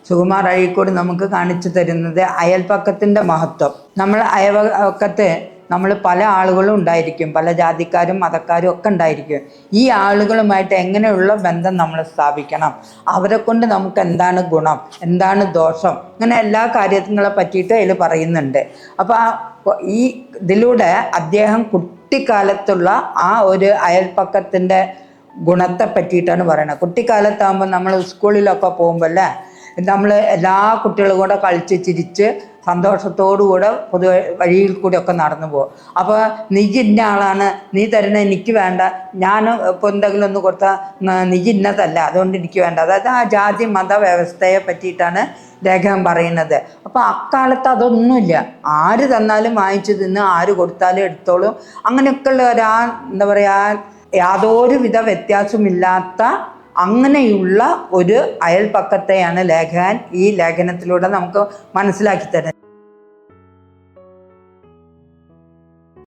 സുകുമാർ അഴീക്കോട് നമുക്ക് കാണിച്ചു തരുന്നത് അയൽപക്കത്തിൻ്റെ മഹത്വം. നമ്മൾ അയൽപക്കത്ത് നമ്മൾ പല ആളുകളും ഉണ്ടായിരിക്കും, പല ജാതിക്കാരും മതക്കാരും ഒക്കെ ഉണ്ടായിരിക്കും. ഈ ആളുകളുമായിട്ട് എങ്ങനെയുള്ള ബന്ധം നമ്മൾ സ്ഥാപിക്കണം, അവരെ കൊണ്ട് നമുക്ക് എന്താണ് ഗുണം, എന്താണ് ദോഷം, ഇങ്ങനെ എല്ലാ കാര്യങ്ങളെ പറ്റിയിട്ട് അതിൽ പറയുന്നുണ്ട്. അപ്പോൾ ഈ ഇതിലൂടെ അദ്ദേഹം കുട്ടിക്കാലത്തുള്ള ആ ഒരു അയൽപക്കത്തിൻ്റെ ഗുണത്തെ പറ്റിയിട്ടാണ് പറയുന്നത്. കുട്ടിക്കാലത്താകുമ്പോൾ നമ്മൾ സ്കൂളിലൊക്കെ പോകുമ്പോൾ അല്ലേ, നമ്മൾ എല്ലാ കുട്ടികളും കൂടെ കളിച്ച് ചിരിച്ച് സന്തോഷത്തോടുകൂടെ പൊതുവെ വഴിയിൽ കൂടെ ഒക്കെ നടന്നു പോകും. അപ്പോൾ നീ ഇന്ന ആളാണ്, നീ തരണ എനിക്ക് വേണ്ട, ഞാൻ ഇപ്പോൾ എന്തെങ്കിലും ഒന്ന് കൊടുത്താൽ നീ ഇന്നതല്ല അതുകൊണ്ട് എനിക്ക് വേണ്ട. അതായത് ആ ജാതി മത വ്യവസ്ഥയെ പറ്റിയിട്ടാണ് ലേഖനം പറയുന്നത്. അപ്പോൾ അക്കാലത്ത് അതൊന്നുമില്ല, ആര് തന്നാലും വാങ്ങിച്ചു തിന്ന്, ആര് കൊടുത്താലും എടുത്തോളും, അങ്ങനെയൊക്കെയുള്ള എന്താ പറയുക, യാതൊരുവിധ വ്യത്യാസമില്ലാത്ത അങ്ങനെയുള്ള ഒരു അയൽപക്കത്തെയാണ് ലേഖകൻ ഈ ലേഖനത്തിലൂടെ നമുക്ക് മനസ്സിലാക്കി തരുന്നത്.